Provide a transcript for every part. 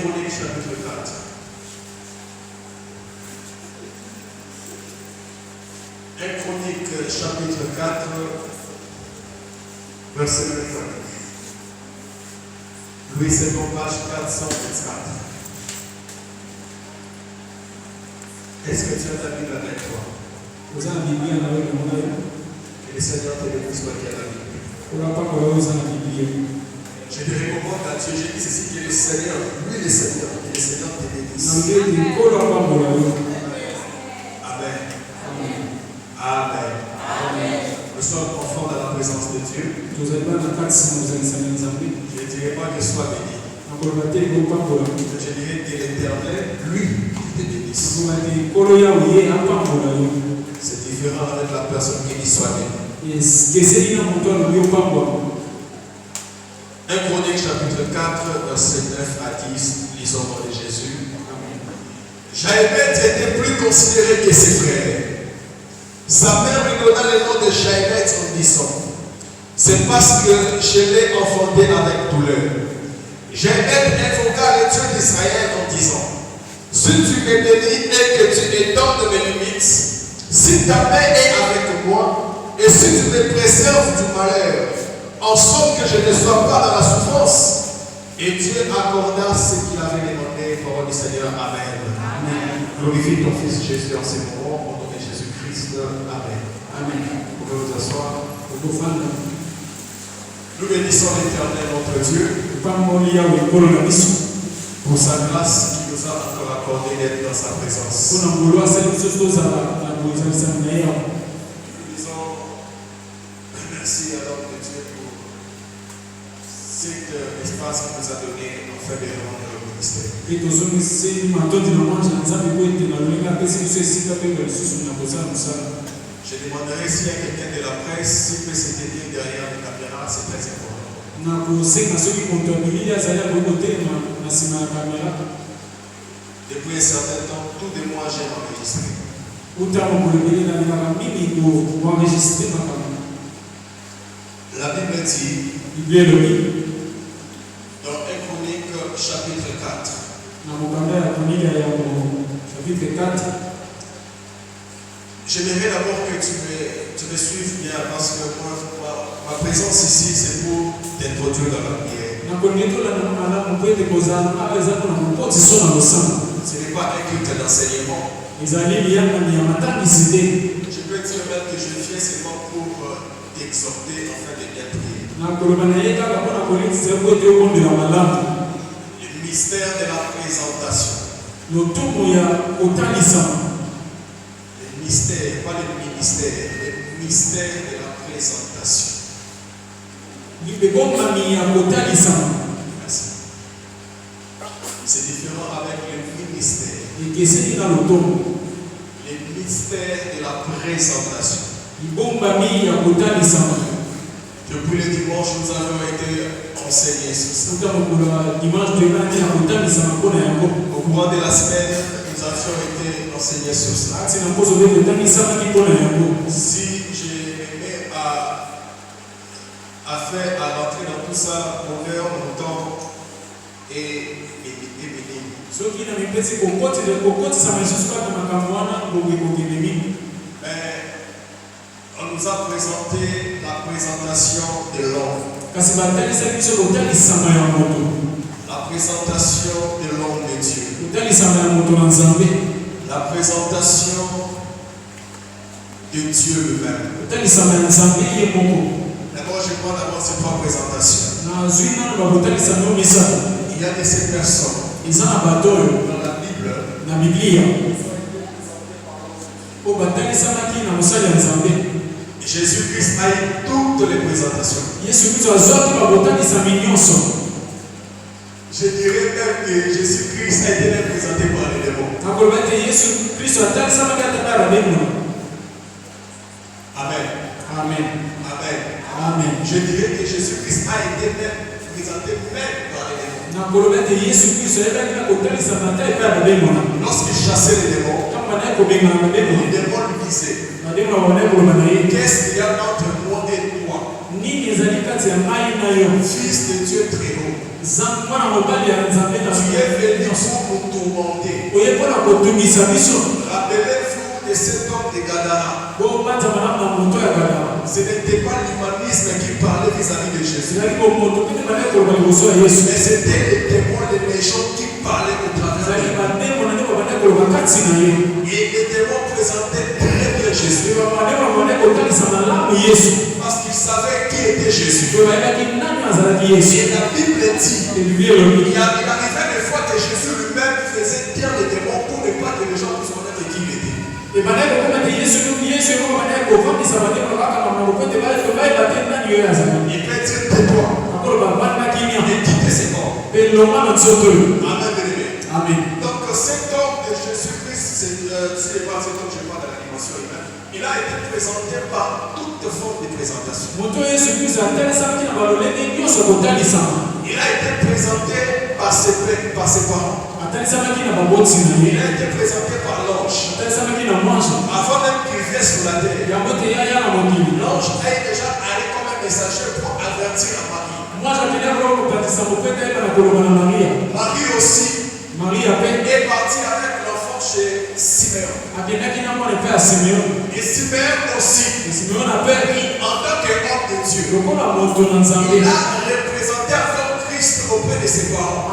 Chroniques chapitre 4. 1 Chroniques chapitre 4, verset 25. Louis, c'est mon page 424. Est-ce que tu as ta Bible avec toi? Vous avez la Bible avec vous? Que le Seigneur te bénisse toi qui as la Bible. Je te recommande à Dieu, j'ai dit ceci, que le Seigneur, lui le Seigneur, que le Seigneur te bénisse. Amen. Amen. Amen. Nous sommes enfants dans la présence de Dieu. Je ne dirais pas que sois béni. Je dirais que l'Éternel, lui, te bénisse. C'est différent avec la personne qui dit soit béni. 1 Chroniques chapitre 4, verset 9 à 10, lisons au nom de Jésus. Jaébet était plus considéré que ses frères. Sa mère lui donna le nom de Jaébet en disant, c'est parce que je l'ai enfanté avec douleur. Jaébet invoqua le Dieu d'Israël en disant, si tu me bénis et que tu étendes mes limites, si ta main est avec moi, et si tu me préserves du malheur, en sorte que je ne sois pas dans la souffrance. Et Dieu accorda ce qu'il avait demandé. Parole du Seigneur. Amen. Amen. Glorifie ton Fils Jésus en ces moments. Au nom de Jésus-Christ. Amen. Amen. Vous pouvez vous asseoir. Nous bénissons l'Éternel notre Dieu pour sa grâce qui nous a encore accordé d'être dans sa présence. Merci à l'homme de Dieu pour cet espace qu'il nous a donné en fait de rendre le ministère. Je demanderai s'il y a quelqu'un de la presse, s'il peut se tenir derrière la caméra, c'est très important. Depuis un certain temps, tout de moi j'aime enregistrer. La Bible dit dans 1 Chronique chapitre 4. J'aimerais d'abord que tu me suives bien parce que ma présence ici c'est pour t'introduire dans la prière. Ce n'est pas un culte d'enseignement. Je peux dire même que je viens seulement pour t'exhorter afin de bien prier. Le mystère de la présentation. Le mystère, pas le ministère, le mystère de la présentation. Merci. C'est différent avec le ministère. Le mystère de la présentation. Depuis le dimanche, nous avons été enseignés sur ça. Au cours de la semaine, nous avions été enseignés sur cela. Si je me mets à rentrer dans tout ça, mon cœur, mon temps et on nous a présenté la présentation de l'homme. La présentation de l'homme de Dieu. La présentation de Dieu lui-même. D'abord, je prends d'abord ces trois présentations. Il y a de ces personnes dans la Bible. Jésus-Christ a eu toutes les présentations. Je dirais même que Jésus-Christ a été même présenté par les démons. Amen. Amen. Amen. Amen. Je dirais que Jésus-Christ a été même présenté même par les démons. Lorsqu'il chassait les démons, les démons lui disaient, qu'est-ce qu'il y a entre moi et toi? Fils de Dieu très haut. Tu es venu pour nous tourmenter. Rappelez-vous de cet homme de Gadara. Ce n'était pas l'humanisme qui parlait vis-à-vis de Jésus. Mais c'était les démons, les méchants qui parlaient au travers de lui. Et les démons présentaient très bien Jésus. Parce qu'ils savaient qui était Jésus. Et la Bible dit, il arrivait des fois que Jésus lui-même faisait taire les démons pour ne pas que les gens puissent connaître qui il était. Il peut dire tais-toi et quitter ses corps. Amen. Donc cet homme de Jésus-Christ, c'est pas cet homme, je parle de la dimension humaine. Il a été présenté par toute forme de présentation. Il a été présenté par ses parents. Il a été présenté par l'ange. Avant même qu'il vienne sur la terre, l'ange est déjà allé comme un messager pour avertir à Marie. Marie aussi est partie avec l'enfant chez Siméon. Et Siméon aussi, en tant qu'homme de Dieu, il a représenté encore Christ auprès de ses parents.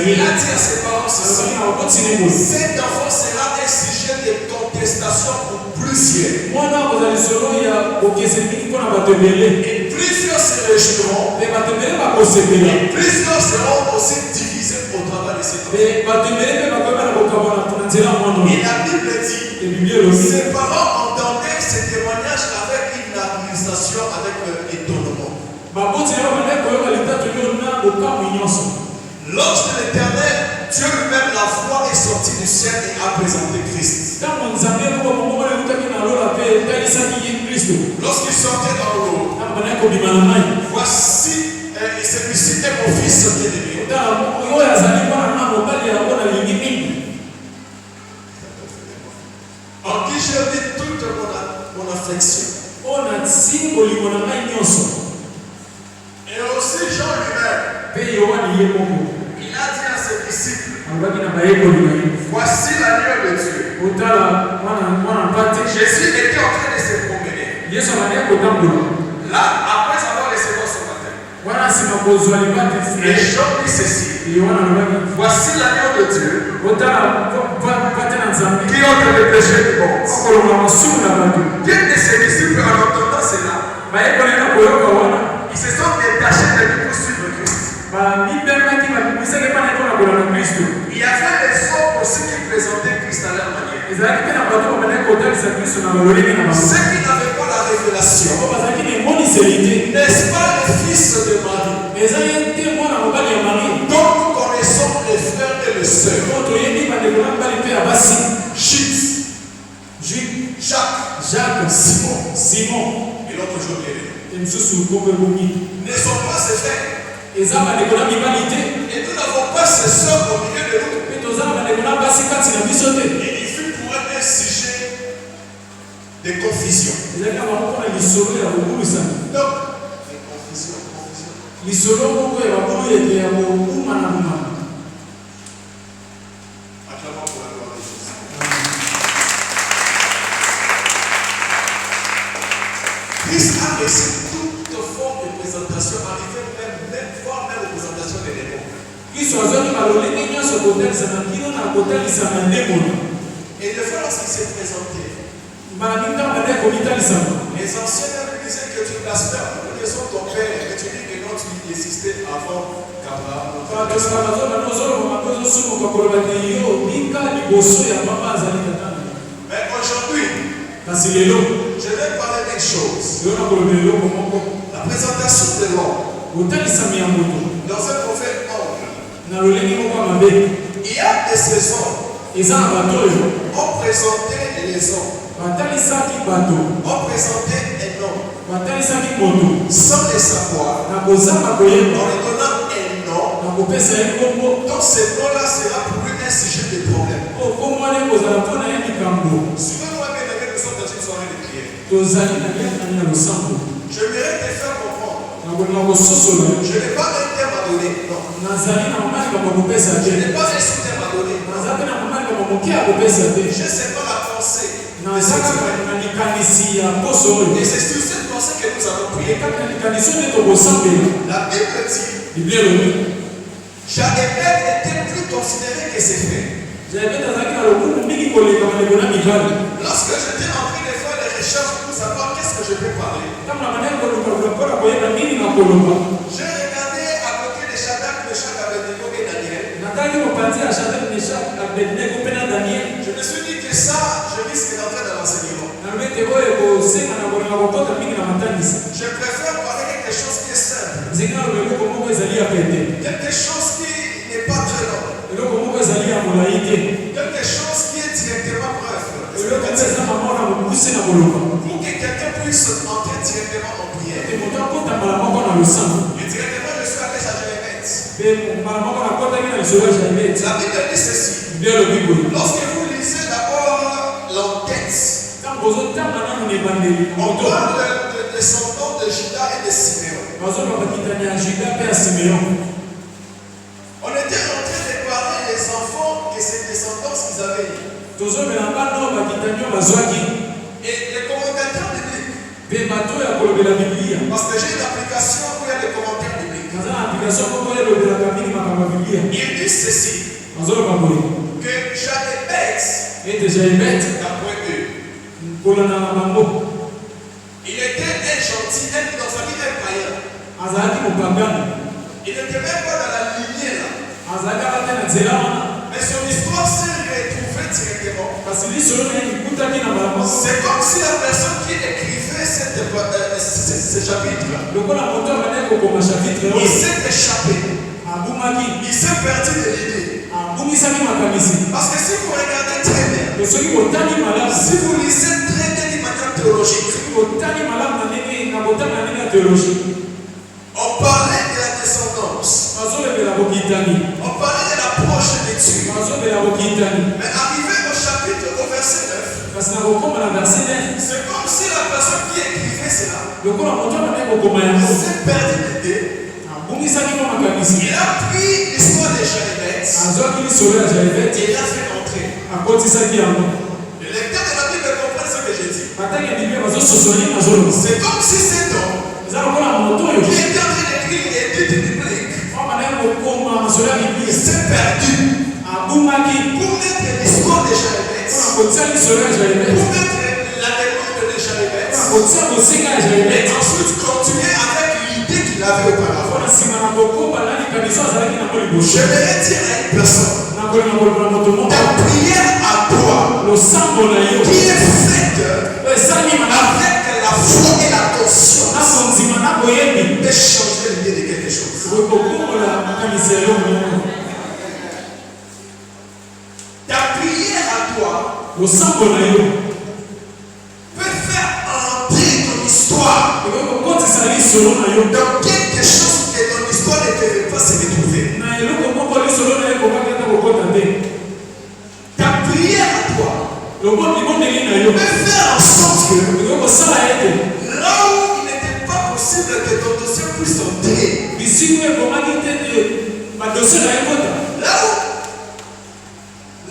Il a dit à ses parents ceci: cet enfant sera un sujet de contestation pour plusieurs. Et plusieurs se réjouiront. Et plusieurs seront aussi divisés au travers de cet enfant. Et la Bible dit, ses parents entendaient ce témoignage avec une administration, avec étonnement. Lorsque l'Éternel, Dieu lui-même, la foi est sortie du ciel et a présenté Christ. Lorsqu'il sortait dans l'eau, voici, celui-ci est mon fils bien-aimé. En qui j'ai mis toute mon affection. Et aussi Jean lui-même, il a dit à ses disciples: voici l'agneau de Dieu. Jésus était en train de se promener. Là, après avoir recevé son baptême, et Jean dit ceci: voici l'agneau de Dieu qui ôte le péché du monde. Quel de ses disciples, en entendant cela, ils se sont détachés de lui pour suivre Christ. Il y avait les hommes aussi qui présentaient Christ à leur manière. Ceux qui n'avaient pas la révélation, n'est-ce pas les fils de Marie, dont nous connaissons les frères et les sœurs, Jules, Jacques, Simon et l'autre jour ne sont pas ses frères. Et nous n'avons pas ses sœurs au milieu de nous. Et il fut pour eux un sujet de confusion. Donc, acclamons pour la gloire de Jésus. Christ a laissé toute forme de présentation, arriver même voire même aux présentations des démons. Et des fois, lorsqu'il s'est présenté, les anciens lui disaient que tu blasphèmes, nous connaissons ton père, et tu dis que non, tu existais avant qu'Abraham. Mais aujourd'hui, je vais parler d'une chose. La présentation de l'homme dans un prophète angle. Il y a de ces hommes ont présenté les hommes. Ont présenté un homme sans le savoir, en lui donnant un nom. Donc ce nom-là sera pour lui un sujet de problème. Souvent, nous sommes dans une soirée de prière. J'aimerais te faire comprendre. Na kolinga kososola yo. Je n'ai pas un terme à donner. Non. Nazali na mobali kama kopesa Je te. n'ai pas un sous-terme à donner. Nazali na mobali kama moke akopesa te. Je ne sais pas la pensée. Nazaka na likanisi ya poso oyo. Et c'est sur cette pensée que nous avons prié. Kaka na likanisi oyo nde tokosambela. La Bible dit, Biblia elobi Jaébet était plus considéré que ses frères. Jaébet azalaki na lokumu mingi koleka bandeko na mibali. Lorsque j'étais en train de faire les recherches pour savoir qu'est-ce que je peux parler, Kama na maneno koluka mpona koyeba nini na koloba. j'ai regardé à côté de Shadrach, Meshach, Abednego et Daniel. Nataki mopanzi ya Shadrach, Meshach, Abednego mpe na Daniel. Je me suis dit que ça, je risque d'entrer dans l'enseignement. Nalobete oyo kosenga na kolinga kokota mingi na matangisi. Je préfère parler quelque chose qui est simple. Nzenge naloba eloko moko ezali ya pete. Quelque chose qui n'est pas très long. Eloko moko ezali ya molai te. Quelque chose qui est directement bref. Eloko mpe eza mama na mokuse na koloba. Pour que quelqu'un puisse entrer directement en prière. Ete moto akota mbala moko na losambo. Et directement, je suis allé à Jaébet. Mpe mbala moko nakotaki na lisolo ya Jaébet. La Bible dit ceci. Biblia elobi boye. Lorsque vous lisez d'abord l'enquête, Ntango ozotanga nanu na ebandeli on moto. parle de descendants de Judas et de Siméon. Bazoloba bakitani ya Juda mpe ya Simeon. On était en train de parler des enfants que ces descendants qu'ils avaient eu. Tozomela bano bakitani oyo bazwaki. Et les commentateurs bibliques, Mpe bato ya kolobela Biblia. parce que j'ai une application où il y a des commentaires bibliques. Naza na application moko oyo elobelaka mingi makambo ya Biblia. Ils disent ceci, Bazoloba boye. que Jaébet, Ete Jaébet d'après eux, kolanda na bango. il était un gentil, dans sa vie un païen. Azalaki mopagani. Il n'était même pas dans la lignée là. Azalaki ata te na nzela wana. Mais son histoire s'est retrouvée directement. Kasi lisolo na ye ekutaki na mbala moko. C'est comme si la personne qui écrivait ce chapitre, Lokola moto abandaki kokoma chapitre il oyo. s'est échappé. Abungaki. Il s'est perdu de l'idée. Abungisaki makamisi. Parce que si vous regardez très bien, To soki botali malamu. si vous lisez très bien d'une manière théologique, Soki botali malamu na ndenge na botali na ndenge ya théologie. on parlait de la descendance. Bazolobela bokitani. On parlait de la progéniture. Bazobela bokitani. Mais arrivé au chapitre, au verset 9, Kasi na kokoma na verset 9. c'est comme si la personne qui écrivait cela Lokola moto abandaki kokoma yango. s'est perdu d'idée. Abungisaki mo makamisi. Il a pris l'histoire de Jaébet Azwaki lisolo ya Jaébet. et il l'a fait entrer. Akotisaki yango. Le lecteur de la Bible comprend ce que je dis. Bataki ya Biblia bazososoli nazoloba. C'est comme si cet homme Eza lokola moto oyo. qui était en train d'écrire l'étude biblique, Abandaki kokoma masolo ya il Biblia. s'est perdu Abungaki. pour mettre l'histoire de Jaébet, Mpona kotia lisolo ya Jaébet. pour mettre la demande de Jaébet, Mpona kotia bosenga ya Jaébet. et ensuite continuer avec l'idée qu'il avait auparavant. Mpona nsima na kokoma na likanisi oyo azalaki nango liboso. J'aimerais dire à une personne, nakolinga koloba moto moko. ta prière à toi losambo na yo qui est faite esalima avec la foi et la na conscience kondima na boyebi de changer l'idée de quelque chose. okokombola makanisi ya yo moko. Ta prière à toi losambo na yo peut faire entrer ton histoire ekoki kokotisa lisolo na yo dans quelque chose que ton histoire ne devait pas se retrouver. na eloko moko lisolo na yo ekokaki ata kokota te. Ta prière à toi libondeli na yo peut faire en sorte que ekoki kosala ete là où il n'était pas possible que ton dossier puisse entrer, bisiko ekomaki te badosie na ekota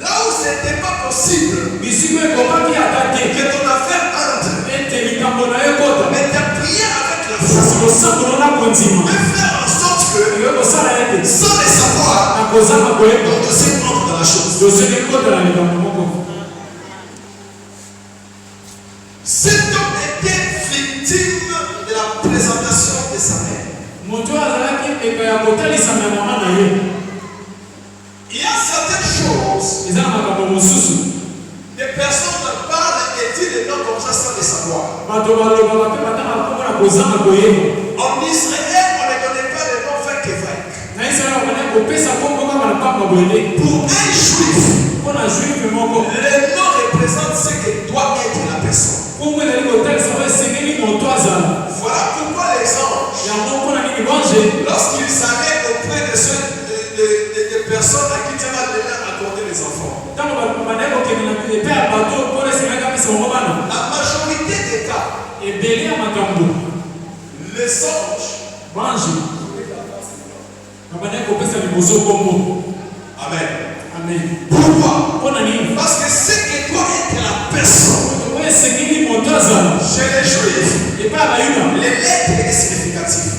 là où ce n'était pas possible bisiko ekomaki ata te que ton affaire entre, ete likambo na ekota mais ta prière avec la kasi foi losambo na kondima peut faire en sorte que, ekoki kosala ete sans le savoir, na kozanga koyeba ton dossier entre dans la chose. dosie ekota na likambo moko. Cet homme était victime de la présentation de sa mère. moto azalaki eka ya kotalisama ya mama na ye. Il y a certaines choses, eza na makambo mosusu des personnes parlent et disent les noms comme ça sans le savoir. bato balobaka mpe batanga nkombo na kozanga koyeba. En Israël, on ne donnait pas le nom vainc et vainc. na israele bakondaki kopesa nkombo kaka na pamba boyede. Pour un juif, mpo na juife moko le nom représente ce que doit être la personne. nkombo ezali kotalisa oyo esengeli moto azala. Voilà pourquoi les anges, yango mpo na nini bange lorsqu'ils allaient auprès de des personnes à qui Dieu a déjà accordé les enfants, ntango bandaki kokende na epe ya bato mpona esengaki apesa bango bana la majorité des cas, ebele ya makambo Les anges. Amen. Amen. Pourquoi? Parce que ce que doit être la personne chez les Juifs, les lettres est significative.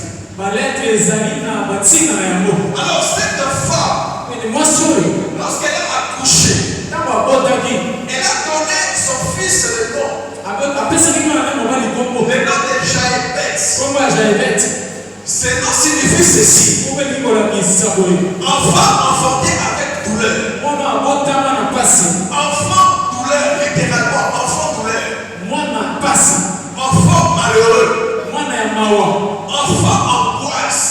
Alors cette femme, lorsqu'elle a accouché, elle a donné son fils le nom. Le nom de Jaébet. Ce nom signifie ceci. Enfant enfanté avec douleur. Enfant douleur, littéralement, enfant douleur. Enfant malheureux. Enfant angoisse.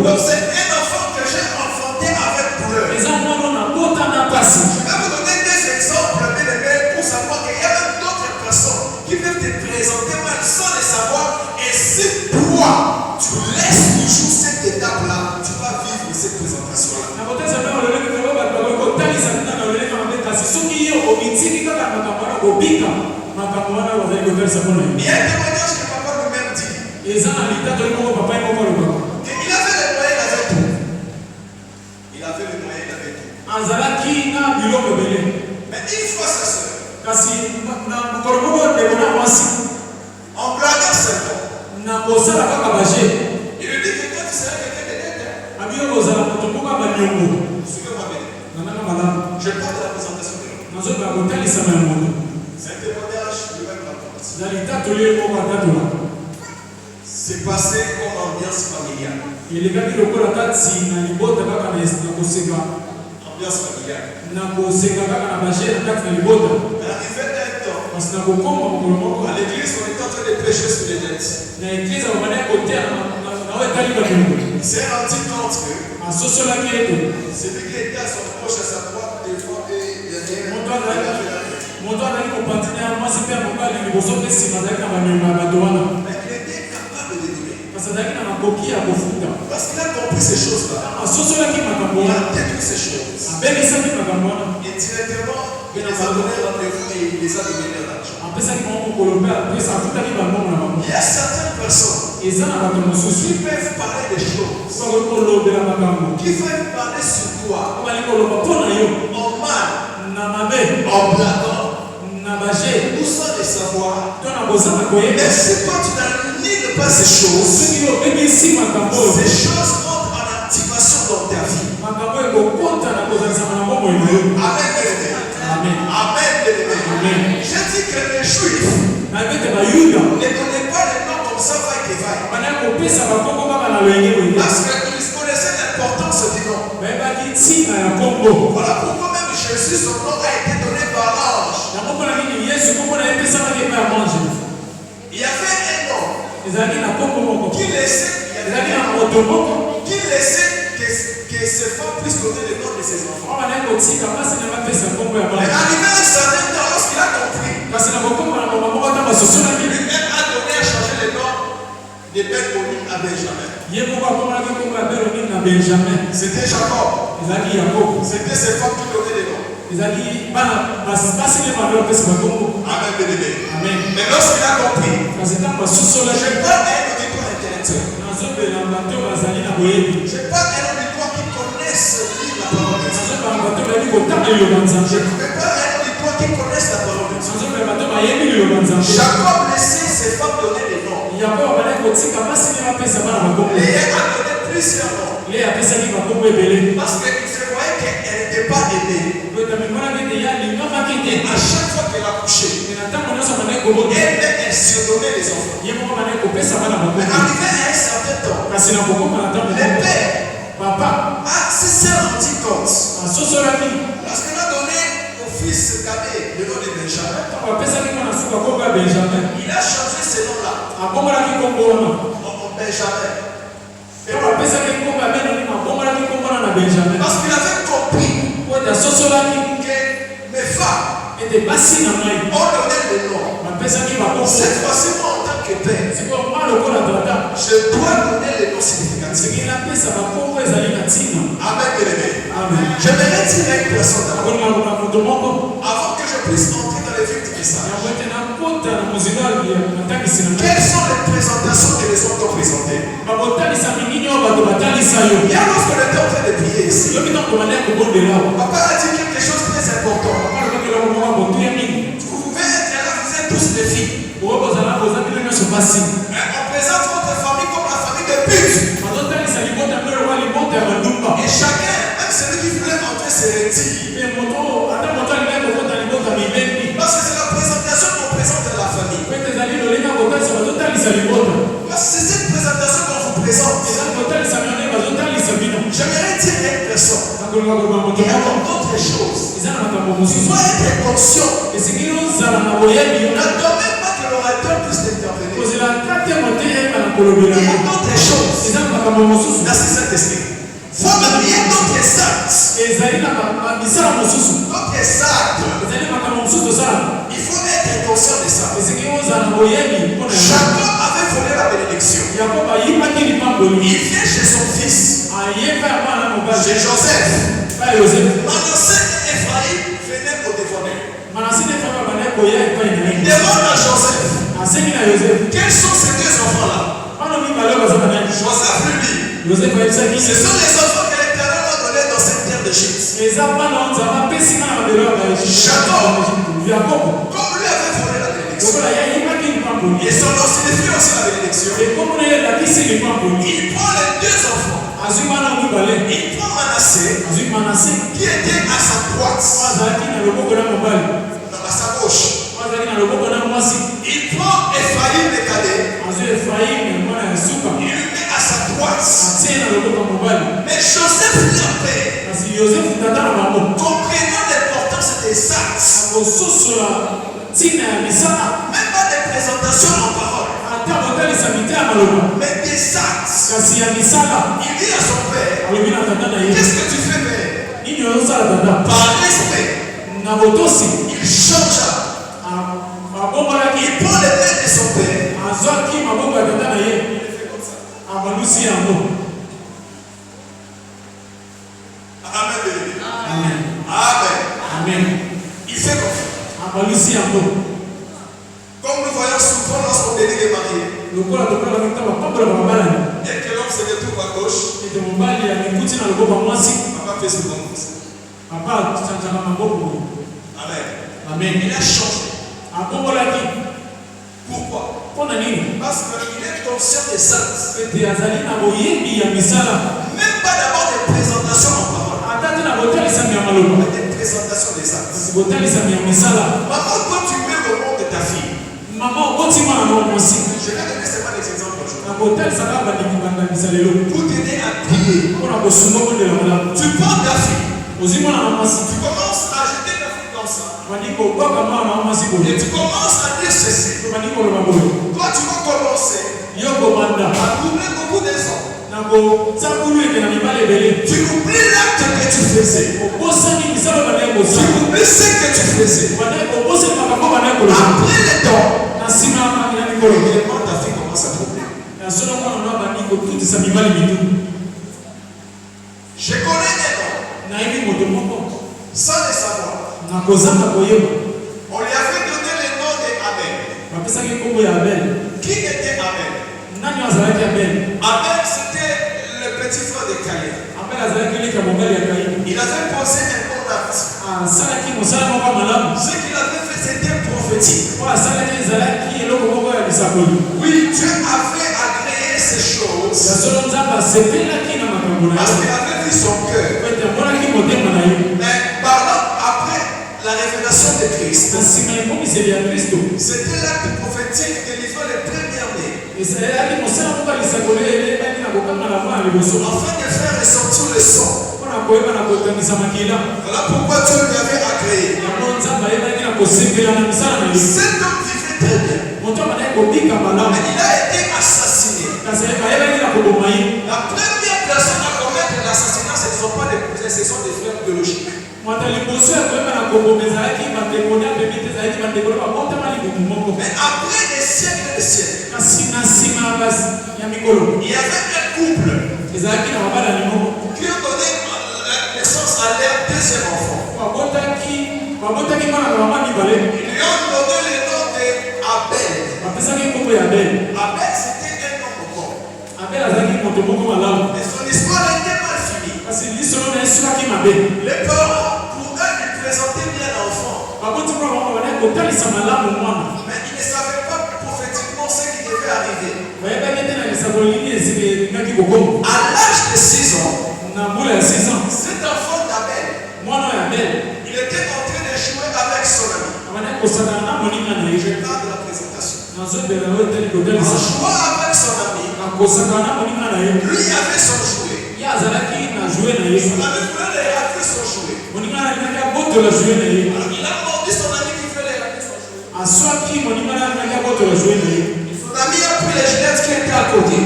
Donc c'est un enfant que j'ai enfanté avec douleur. Je vais vous donner des exemples, bien aimés, pour savoir qu'il y a même d'autres personnes qui peuvent te présenter mal sans le savoir. Et si toi, tu laisses toujours cette étape-là, tu vas vivre cette présentation-là. Il y a un témoignage que papa lui-même dit. Il avait les moyens, il avait tout. Il avait les moyens, il avait tout. Mais une fois sa soeur, en blaguant seulement, il lui dit que toi tu seras quelqu'un de net. Suivez-moi bien. Je parle de la présentation de l'homme. C'est un témoignage de même raconte. C'est passé comme ambiance familiale. Ambiance familiale. Arrivé un temps, à l'église, on était en train de prêcher sur les dettes. Il s'est rendu compte que celui qui était à son proche, à sa droite, des fois, et derrière, il avait la tête. Mais il était capable de donner. Parce qu'il a compris ces choses-là. Il a détruit ces choses. Et directement, il les a donné rendez-vous et il les a donné l'argent. Il y a certaines personnes qui peuvent parler des choses, qui peuvent parler sur toi, en mal, en blaguant, tout sans le savoir. Mais si toi tu n'annules pas ces choses entrent en activation dans ta vie. Amen. Amen. Je dis que les Juifs ne connaissent pas les noms comme ça, va et va. Parce qu'ils connaissaient l'importance du nom. Voilà pourquoi même Jésus, son nom a été donné par l'ange. Il y avait un homme qui laissait que ses femmes puissent donner le nom de ses enfants. Mais arrivé un certain temps, lorsqu'il a compris, lui-même a donné à changer le nom de Ben-Oni à Benjamin. C'était Jacob. C'était ses femmes qui donnaient les noms. Amen, bien-aimé. Mais lorsqu'il a compris, je parle à un auditoire intellectuel. Je parle à un auditoire qui connaisse lire la parole de Dieu. Je parle à un auditoire qui connaisse la parole de Dieu. Jacob laissait ses femmes donner les noms. Léa a donné plusieurs noms. Parce qu'il se voyait qu'elle n'était pas aimée. Et à chaque fois qu'elle a couché, elle surnommait les enfants. Mais arrivé à un certain temps, le père s'est rendu compte. Lorsqu'il a donné au fils cadet le nom de Benjamin, il a changé ce nom-là en Benjamin. Parce qu'il avait compris que mes femmes ont donné le nom. Cette fois-ci, moi en tant que père, je dois donner le nom significatif. Amen, bien-aimé. J'aimerais dire à une personne avant que je puisse entrer dans les vies du message. Quelles sont les présentations que les t'ont présenté. Il y a lorsqu'on était en train de prier ici. Papa a dit quelque chose de très important. Vous pouvez être là, vous êtes tous des filles. Mais on présente votre famille comme la famille de pute. Et chacun, même celui qui voulait entrer, se retire. Parce que c'est la présentation qu'on présente à la famille. Parce que c'est cette présentation qu'on vous présente. J'aimerais dire à une personne, il y a encore d'autres choses. Tu dois être conscient. N'attends même pas que l'orateur puisse t'intervenir. Il y a d'autres choses. Merci Saint-Esprit. Il y a d'autres actes. D'autres actes. Il faut être conscient de ça. Jacob avait volé la bénédiction. Il vient chez son fils. Chez Joseph. Manassé et Ephraïm venaient au dévoiler. Il demande à Joseph. Quels sont ces deux enfants-là? Joseph lui dit. Ce sont les enfants que l'Éternel a donnés dans cette terre d'Égypte. Jacob, comme lui avait volé la bénédiction, et son nom signifie aussi la bénédiction, il prend les deux enfants. Il prend Manassé, qui était à sa droite, à sa gauche. Il prend Ephraïm le cadet, il le met à sa droite. Mais Joseph l'appelle, comprenant l'importance des actes, même pas des présentations en parole, mais des actes. Il dit à son père, qu'est-ce que tu fais, père? Par respect, il changea. Il prend les mains de son père. Il fait comme ça. Amen. Amen. Il fait comme ça. Comme nous voyons souvent lorsqu'on bénit les mariés. Et que l'homme se retrouve à gauche. Papa fait souvent comme ça. Amen. Il a changé. Pourquoi? Parce qu'il est conscient des actes. Même pas d'abord des présentations en parole, mais des présentations des actes. Maman, quand tu mets le nom de ta fille, je vais donner seulement des exemples aujourd'hui. Pour t'aider à prier, tu prends ta fille, tu commences à jeter ta fille comme ça. Et tu commences à dire ceci. Toi, tu vas commencer à doubler beaucoup des hommes. Tu oublies l'acte que tu faisais. Tu oublies ce que tu faisais. Après le temps, réellement ta fille commence à troubler. Je connais un homme, sans le savoir. On lui avait donné le nom d'Abel. Qui était Abel? Abel, c'était le petit frère de Caïn. Il avait posé un bon acte. Ce qu'il avait fait, c'était prophétique. Oui, Dieu avait agréé ces choses parce qu'il avait vu son cœur. Mais parlant après la révélation de Christ, c'était l'acte prophétique délivrant les premiers-nés. Afin de faire ressortir le sang. Voilà pourquoi Dieu lui avait agréé. Cet homme vivait très bien. Mais il a été assassiné. La première personne à commettre l'assassinat, ce ne sont pas des cousins, ce sont des frères biologiques. Mais après des siècles et des siècles, il y avait un couple qui ont donné naissance à leur deuxième enfant. Ils lui ont donné le nom d'Abel. Abel, c'était un homme bon. Et son histoire était mal finie. Les parents, pour eux, ils présentaient bien l'enfant. Mais ils ne savaient pas prophétiquement ce qui devait arriver. À l'âge de 6 ans, cet enfant d'Abel, il était en train de jouer avec son ami. Je parle de la présentation. En jouant avec son ami, lui avait son jouet. Son ami voulait lui rater son jouet. Il a mordu son ami qui voulait lui rater son jouet. Son ami a pris les gilettes qui étaient à côté.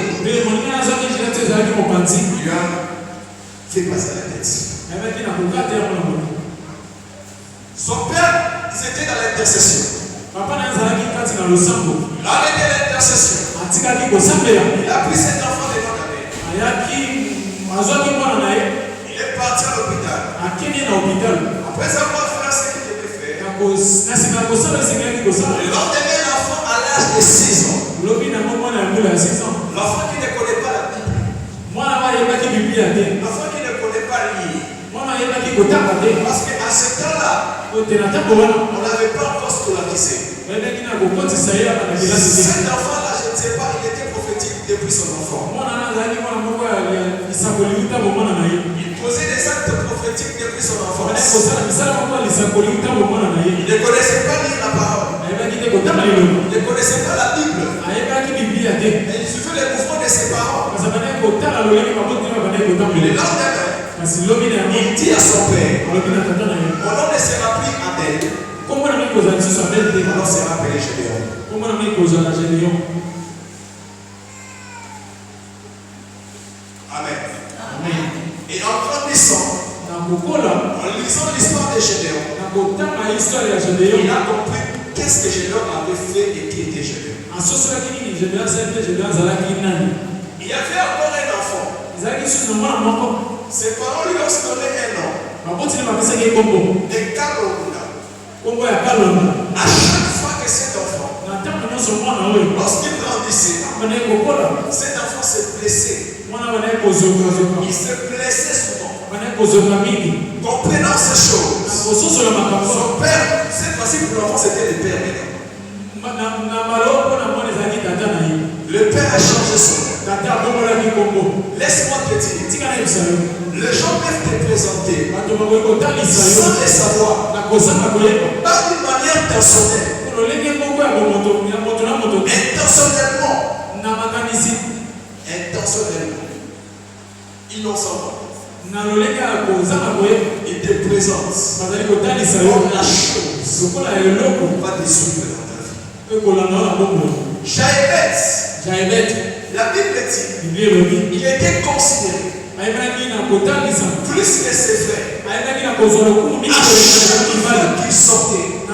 Il lui a fait passer la tête. Son père, ils étaient dans l'intercession. Là, était l'intercession. Il a pris cet enfant de nom d'Abel. Il est parti à l'hôpital. Après avoir fait ce qu'il devait faire, le lendemain, l'enfant à l'âge de 6 ans. L'enfant qui ne connaît pas la Bible. L'enfant qui ne connaît pas lire. Parce qu'à ce temps-là, on n'avait pas encore scolarisé. Cet enfant-là, je ne sais pas, il était prophétique depuis son enfant. Il posait des actes prophétiques depuis son enfance. Il ne connaissait pas lire la parole. Il ne connaissait pas la Bible. Et il suivait les mouvements de ses parents. Le lendemain, il dit à son père, mon nom ne sera plus Abel. Mon nom sera appelé Gédéon. Amen. Et en grandissant, en lisant l'histoire de Gédéon, il a compris qu'est-ce que Gédéon avait fait et qui était Gédéon. Il y avait encore un enfant. Ses parents lui ont donné un nom. De Kalonda. À chaque fois que cet enfant, lorsqu'il grandissait, cet enfant se blessait. Il se blessait souvent. Comprenant ces choses, son père, cette fois-ci pour l'enfant, c'était le père maintenant. Le père a changé son nom. Laisse-moi te dire, les gens peuvent te présenter sans le savoir, pas d'une manière personnelle, intentionnellement, innocemment. Il te présente comme la chose va détruire dans ta vie. Jaébet, la Bible dit, il était considéré plus que ses frères. À chaque fois qu'il sortait, on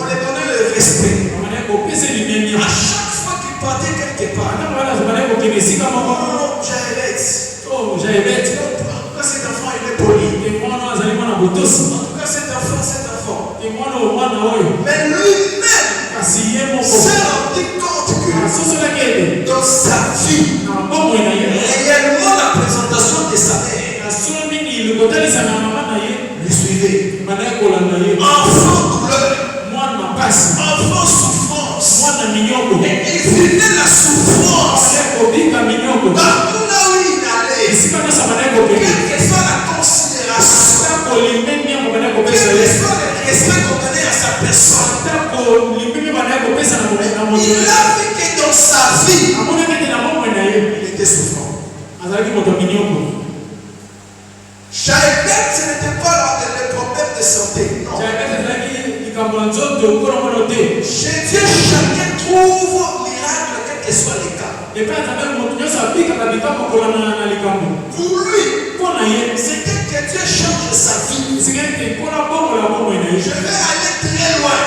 lui donnait le respect. À chaque fois qu'il partait quelque part, Jaébet, en tout cas cet enfant il est poli. En tout cas cet enfant. Mais lui-même s'est rendu compte que dans sa vie, réellement la présentation de sa mère lui suivait. Enfant douleur, enfant souffrance. Et il vivait la souffrance. Partout là où il allait, quelle que soit la considération, quel que soit le respect qu'on donnait à sa personne, il a vu que dans sa vie, il était souffrant. Jaébet, ce n'était pas le problème de santé. Non. Chez Dieu, chacun trouve miracle, quel que soit les cas. Pour lui, c'était que Dieu change sa vie. Je vais aller très loin.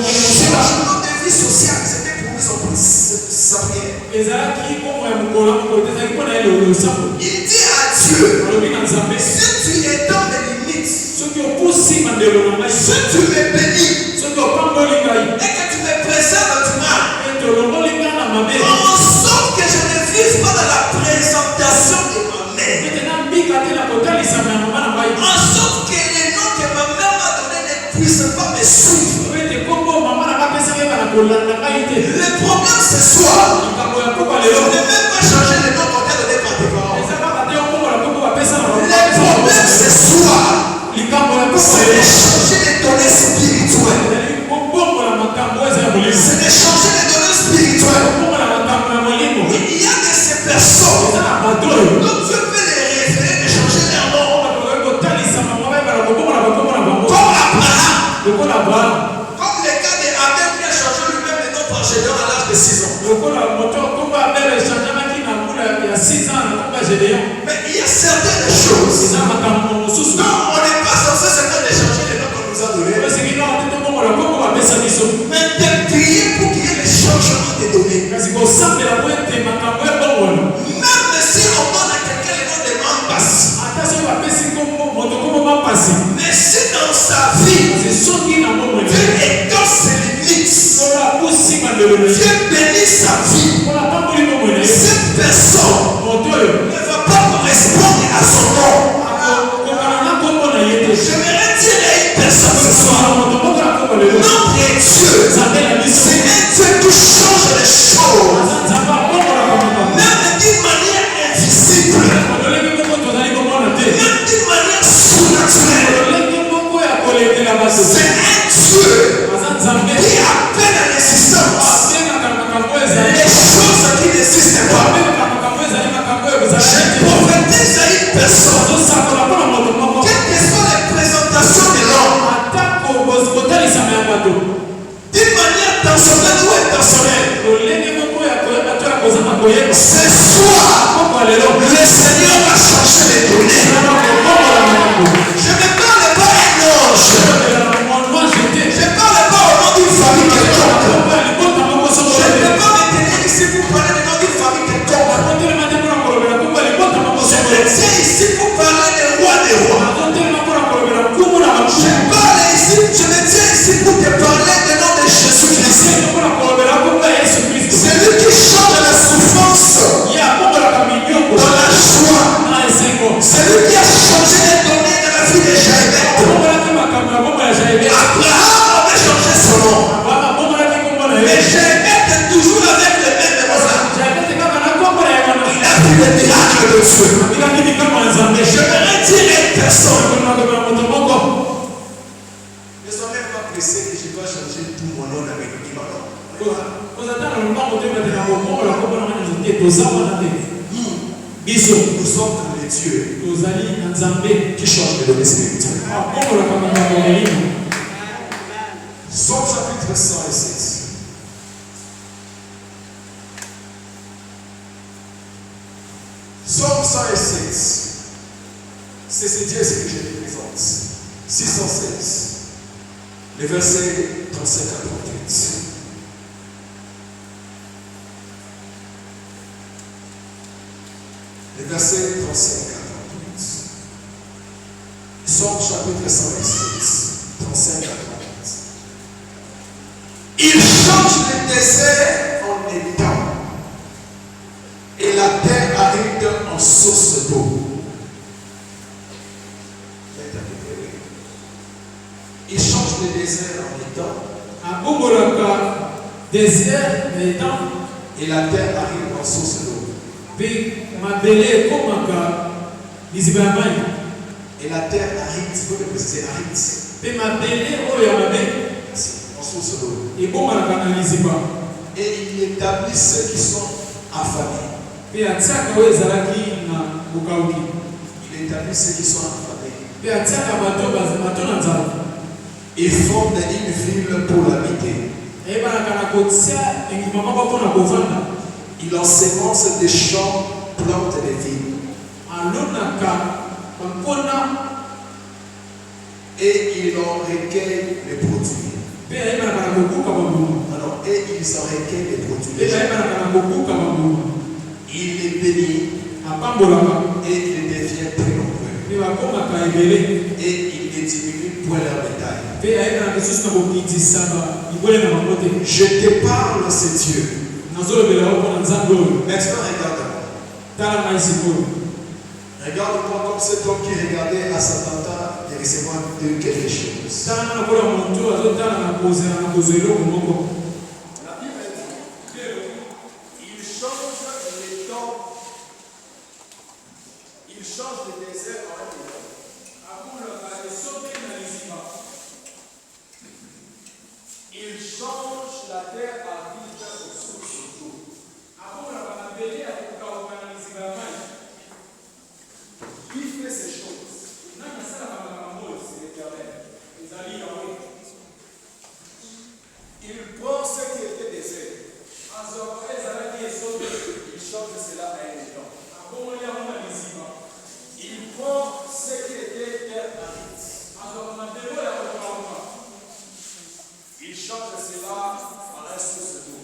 Changement de vie sociale, c'était pour lui sa prière. Il dit à Dieu, si tu étends mes limites, si tu me bénis, et que tu me préserves du mal, en sorte que je ne Le problème ce soir, je n'ai même pas changé le nom qu'on a donné par tes parents. Le problème ce soir, c'est de changer les données spirituelles. C'est de changer les données spirituelles. Il y a de ces personnes, donc Dieu peut les révéler, de changer leur nom. Comme Abraham. Comme le cas d'Abel qui a changé lui-même le nom par Gédéon à l'âge de 6 ans. Mais il y a certaines choses. Non, on n'est pas censé seulement changer les noms qu'on nous a donnés. Mais de prier pour qu'il y ait le changement des données. Même si on donne à quelqu'un le nom de Mambass. Mais si dans sa vie, Dieu étend ses limites, Dieu bénit sa vie, cette personne ne va pas correspondre à son nom. J'aimerais dire à une personne ce soir, notre Dieu, c'est un Dieu qui change les choses, même d'une manière invisible, même d'une manière surnaturelle. C'est un Dieu qui appelle à l'existence les choses qui n'existent pas. Je prophétise à une personne, quelles que soient les présentations de l'homme, d'une manière personnelle ou intentionnelle, ce soir, le Seigneur va changer les données. Je ne parle pas à un ange. Je ne parle pas au nom d'une famille quelconque. Je ne peux pas me tenir ici pour parler du nom d'une famille quelconque. Je me tiens ici pour parler des rois des rois. Je me tiens ici pour te parler du nom de Jésus-Christ. C'est lui qui change la souffrance dans la joie. C'est lui qui a changé les données de la vie de Jaébet. Abraham avait changé son nom. Mais Jaébet est toujours avec les mêmes émotions. Il a vu le miracle de Dieu. Je vais dire à une personne, ne sois même pas pressé que je dois changer tout mon nom avec lui. Nous sommes dans les dieux qui changent les données spirituelles. Somme chapitre 107. Somme 107. C'est ce Dieu que je te présente. 616. Le verset 35 à 38. Le verset 35 à 38. Somme chapitre 107. 35 à 38. Il change le désert en étang et la terre aride en source d'eau. Il change le désert en étang et la terre aride en source d'eau. Et la terre aride, il faut le préciser, aride. En source d'eau. Et il établit ceux qui sont affamés. Il établit ceux qui sont affamés. Il forme une ville pour l'habiter. Il ensemence des champs, plante des vignes. Et il en recueille les produits. Alors, et ils en recueillent les produits. Il les bénit. Et il devient très nombreux. Et il ne diminue point leur bétail. Je te parle, c'est Dieu. Maintenant, regarde-moi. Regarde-moi comme cet homme qui regardait à sa tata de recevoir de quelque chose. terre aride aux sources d'eau. Qui fait ces choses? C'est l'Éternel. Il prend ce qui était désert. Il change cela à un étang. Il prend ce qui était terre aride. Il change cela en un source d'eau.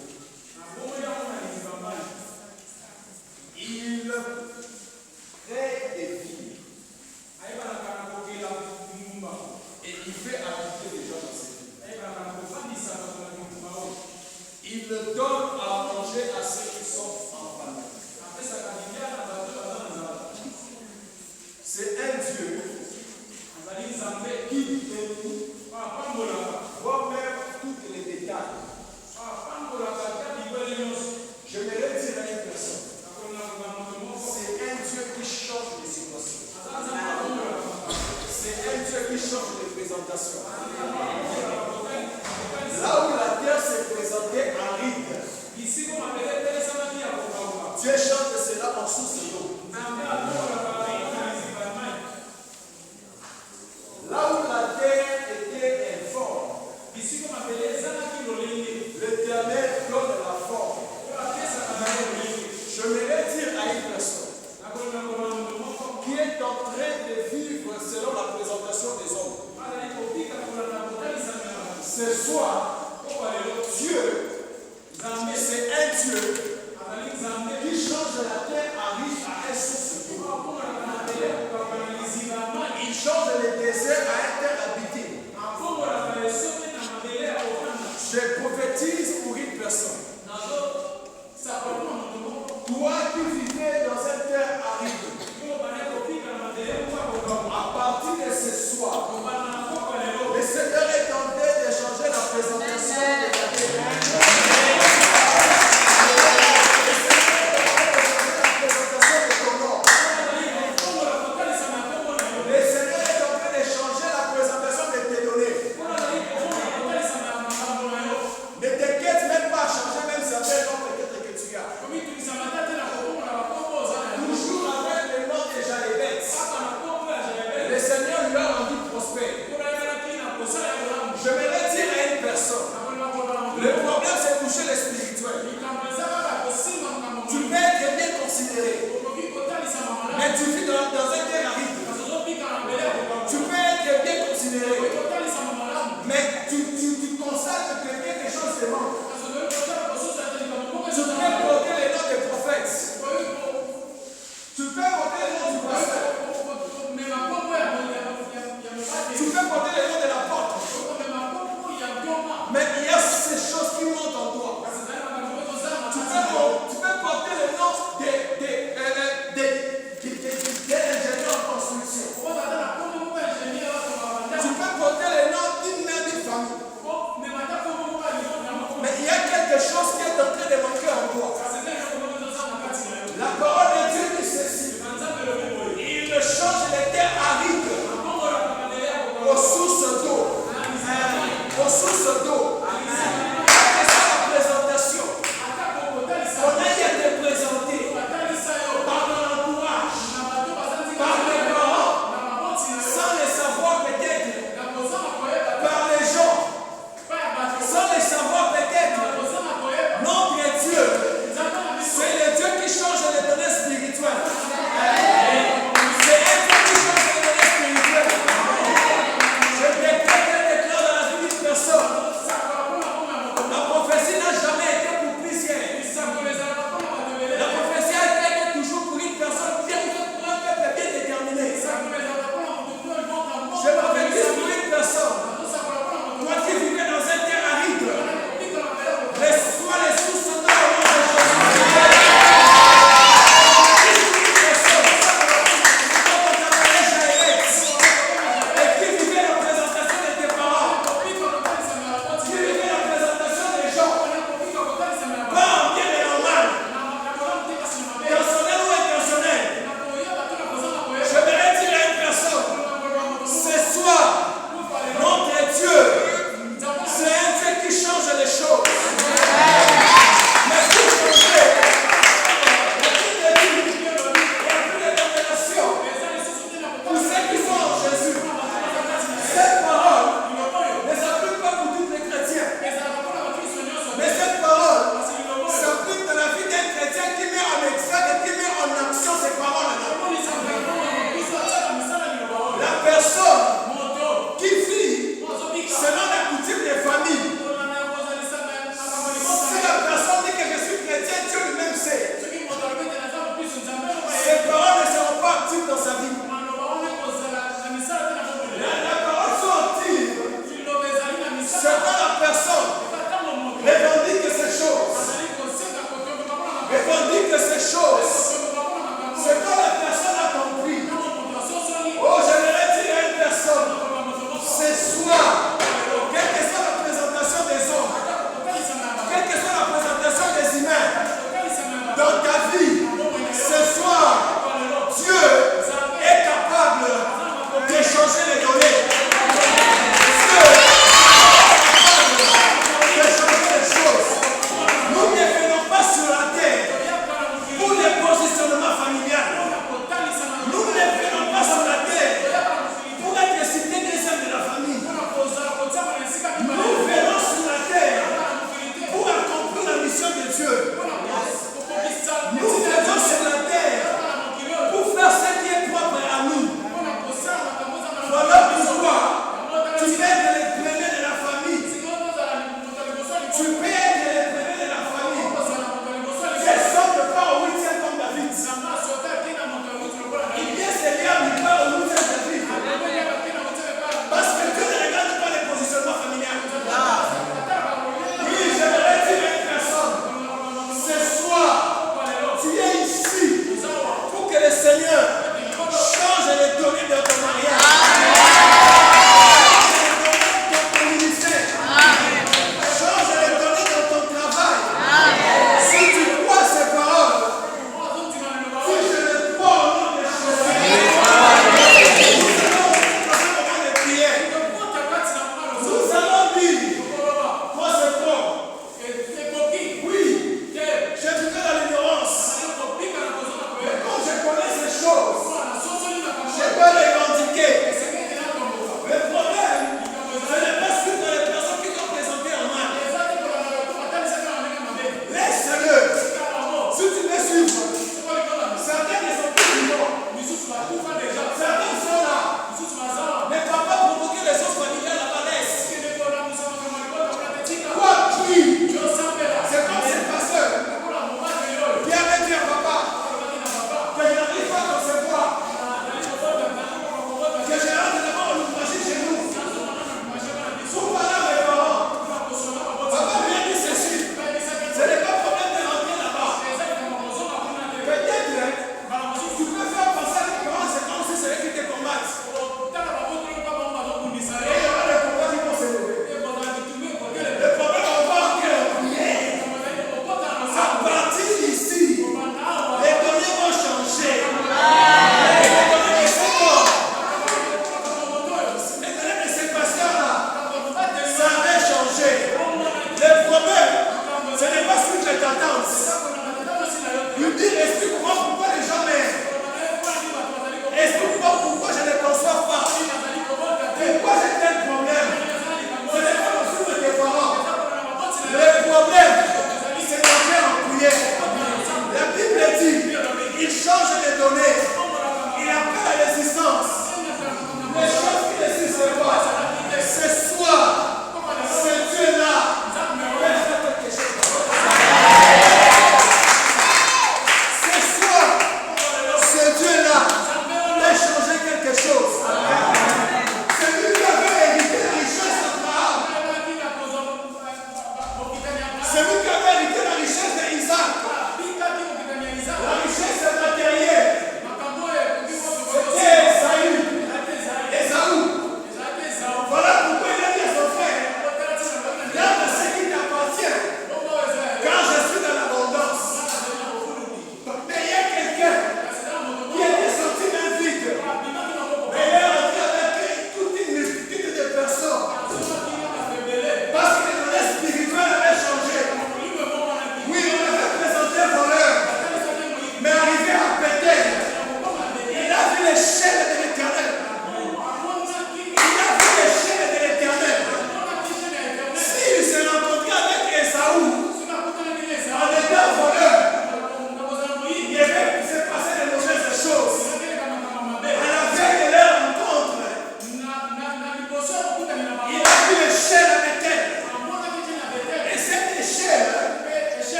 Il crée des villes. Et il fait habiter les gens dans ces villes. Il donne à manger à ceux qui sont en famille. C'est un Dieu qui bénit, voit même tous les détails. Je me dire à une personne, c'est un Dieu qui change les situations. C'est un Dieu qui change les présentations. Là où la terre s'est présentée aride,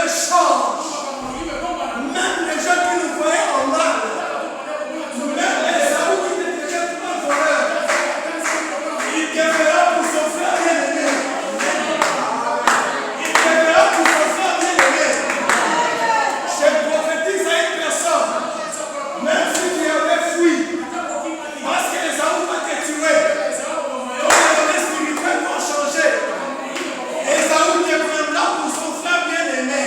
le change. Même les gens qui nous voyaient en mal. Même Esaü qui te tenait pour un voleur. Il deviendra pour son frère bien-aimé. Il deviendra pour son frère bien-aimé. Je prophétise à une personne. Même si tu avais fui. Parce que Esaü va te tuer. Ton état spirituel va changer. Esaü deviendra pour son frère bien-aimé.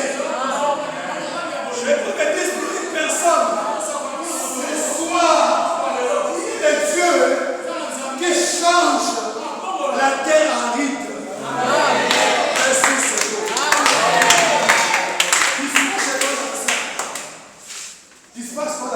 Je prophétise pour une personne. Ce soir, il est Dieu qui change la terre aride. Merci Seigneur. Il se passe quoi